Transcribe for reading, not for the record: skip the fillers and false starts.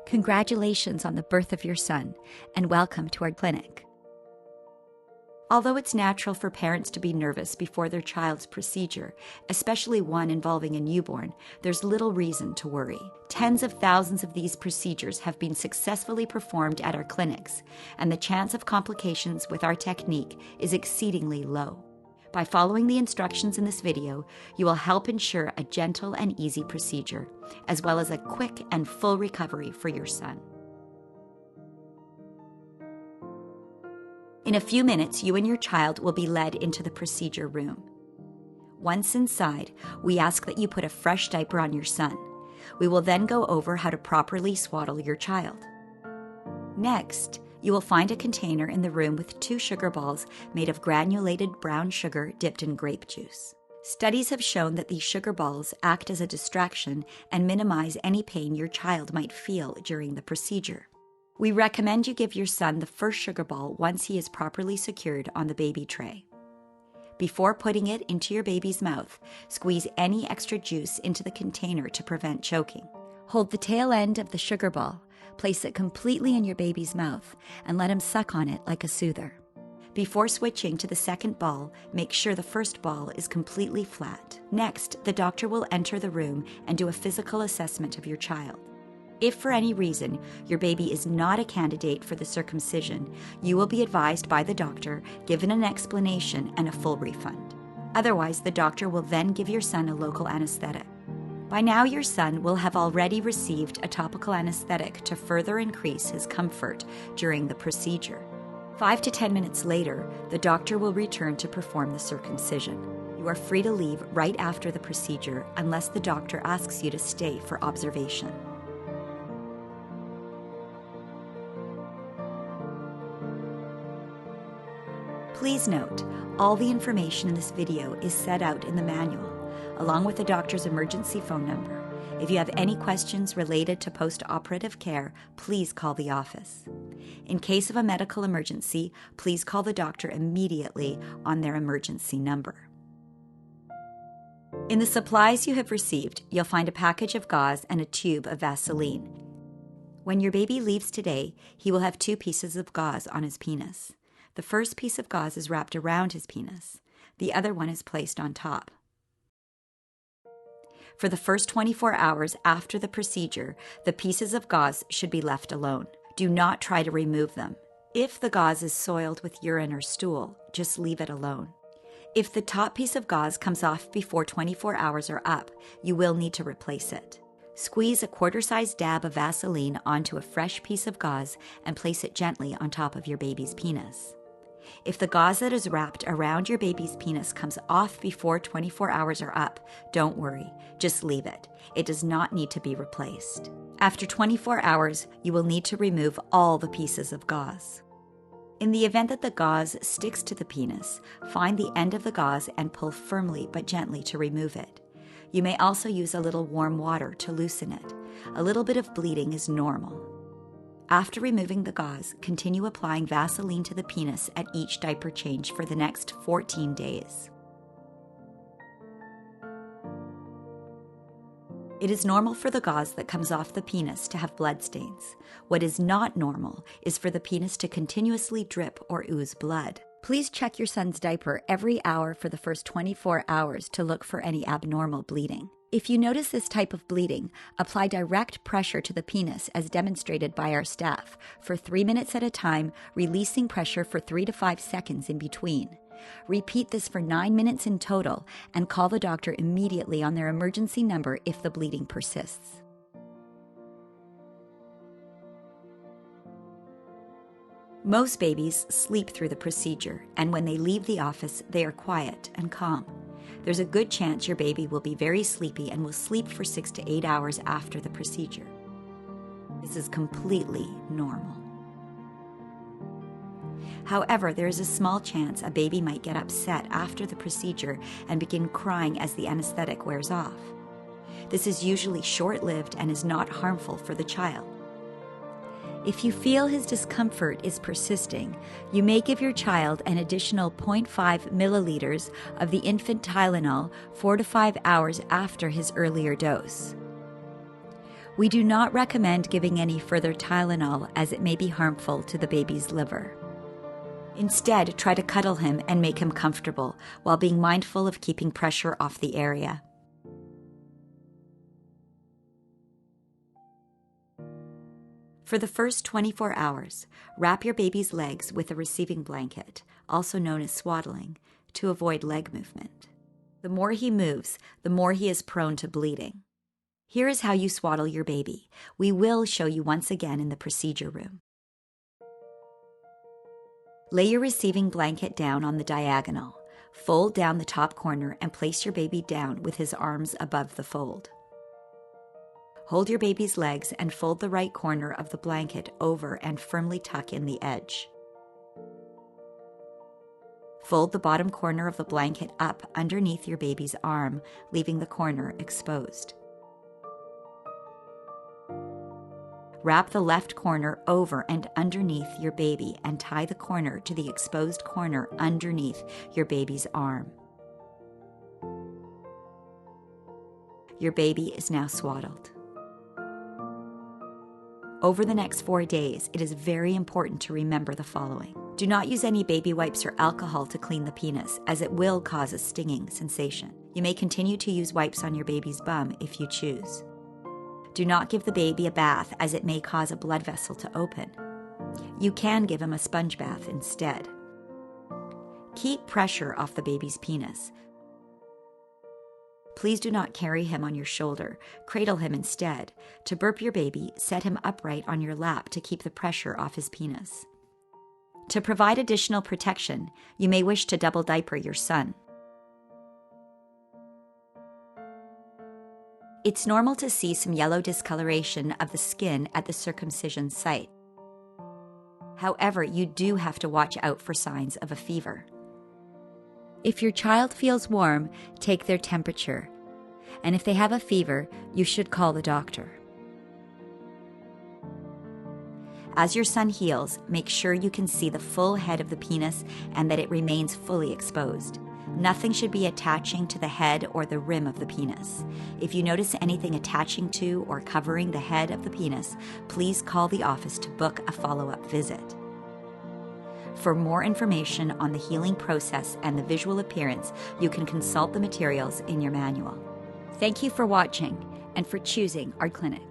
Congratulations on the birth of your son, and welcome to our clinic. Although it's natural for parents to be nervous before their child's procedure, especially one involving a newborn, there's little reason to worry. Tens of thousands of these procedures have been successfully performed at our clinics, and the chance of complications with our technique is exceedingly low. By following the instructions in this video, you will help ensure a gentle and easy procedure, as well as a quick and full recovery for your son. In a few minutes, you and your child will be led into the procedure room. Once inside, we ask that you put a fresh diaper on your son. We will then go over how to properly swaddle your child. Next, you will find a container in the room with 2 sugar balls made of granulated brown sugar dipped in grape juice. Studies have shown that these sugar balls act as a distraction and minimize any pain your child might feel during the procedure. We recommend you give your son the first sugar ball once he is properly secured on the baby tray. Before putting it into your baby's mouth, squeeze any extra juice into the container to prevent choking. Hold the tail end of the sugar ball, place it completely in your baby's mouth, and let him suck on it like a soother. Before switching to the second ball, make sure the first ball is completely flat. Next, the doctor will enter the room and do a physical assessment of your child. If for any reason your baby is not a candidate for the circumcision, you will be advised by the doctor, given an explanation, and a full refund. Otherwise, the doctor will then give your son a local anesthetic. By now, your son will have already received a topical anesthetic to further increase his comfort during the procedure. 5 to 10 minutes later, the doctor will return to perform the circumcision. You are free to leave right after the procedure unless the doctor asks you to stay for observation. Please note, all the information in this video is set out in the manual, along with the doctor's emergency phone number. If you have any questions related to post-operative care, please call the office. In case of a medical emergency, please call the doctor immediately on their emergency number. In the supplies you have received, you'll find a package of gauze and a tube of Vaseline. When your baby leaves today, he will have 2 pieces of gauze on his penis. The first piece of gauze is wrapped around his penis. The other one is placed on top. For the first 24 hours after the procedure, the pieces of gauze should be left alone. Do not try to remove them. If the gauze is soiled with urine or stool, just leave it alone. If the top piece of gauze comes off before 24 hours are up, you will need to replace it. Squeeze a quarter-sized dab of Vaseline onto a fresh piece of gauze and place it gently on top of your baby's penis. If the gauze that is wrapped around your baby's penis comes off before 24 hours are up, don't worry, just leave it. It does not need to be replaced. After 24 hours, you will need to remove all the pieces of gauze. In the event that the gauze sticks to the penis, find the end of the gauze and pull firmly but gently to remove it. You may also use a little warm water to loosen it. A little bit of bleeding is normal. After removing the gauze, continue applying Vaseline to the penis at each diaper change for the next 14 days. It is normal for the gauze that comes off the penis to have bloodstains. What is not normal is for the penis to continuously drip or ooze blood. Please check your son's diaper every hour for the first 24 hours to look for any abnormal bleeding. If you notice this type of bleeding, apply direct pressure to the penis as demonstrated by our staff for 3 minutes at a time, releasing pressure for 3 to 5 seconds in between. Repeat this for 9 minutes in total and call the doctor immediately on their emergency number if the bleeding persists. Most babies sleep through the procedure, and when they leave the office, they are quiet and calm. There's a good chance your baby will be very sleepy and will sleep for 6 to 8 hours after the procedure. This is completely normal. However, there is a small chance a baby might get upset after the procedure and begin crying as the anesthetic wears off. This is usually short-lived and is not harmful for the child. If you feel his discomfort is persisting, you may give your child an additional 0.5 milliliters of the infant Tylenol 4 to 5 hours after his earlier dose. We do not recommend giving any further Tylenol as it may be harmful to the baby's liver. Instead, try to cuddle him and make him comfortable while being mindful of keeping pressure off the area. For the first 24 hours, wrap your baby's legs with a receiving blanket, also known as swaddling, to avoid leg movement. The more he moves, the more he is prone to bleeding. Here is how you swaddle your baby. We will show you once again in the procedure room. Lay your receiving blanket down on the diagonal. Fold down the top corner and place your baby down with his arms above the fold. Hold your baby's legs and fold the right corner of the blanket over and firmly tuck in the edge. Fold the bottom corner of the blanket up underneath your baby's arm, leaving the corner exposed. Wrap the left corner over and underneath your baby and tie the corner to the exposed corner underneath your baby's arm. Your baby is now swaddled. Over the next 4 days, it is very important to remember the following. Do not use any baby wipes or alcohol to clean the penis, as it will cause a stinging sensation. You may continue to use wipes on your baby's bum if you choose. Do not give the baby a bath, as it may cause a blood vessel to open. You can give him a sponge bath instead. Keep pressure off the baby's penis. Please do not carry him on your shoulder. Cradle him instead. To burp your baby, set him upright on your lap to keep the pressure off his penis. To provide additional protection, you may wish to double diaper your son. It's normal to see some yellow discoloration of the skin at the circumcision site. However, you do have to watch out for signs of a fever. If your child feels warm, take their temperature. And if they have a fever, you should call the doctor. As your son heals, make sure you can see the full head of the penis and that it remains fully exposed. Nothing should be attaching to the head or the rim of the penis. If you notice anything attaching to or covering the head of the penis, please call the office to book a follow-up visit. For more information on the healing process and the visual appearance, you can consult the materials in your manual. Thank you for watching and for choosing our clinic.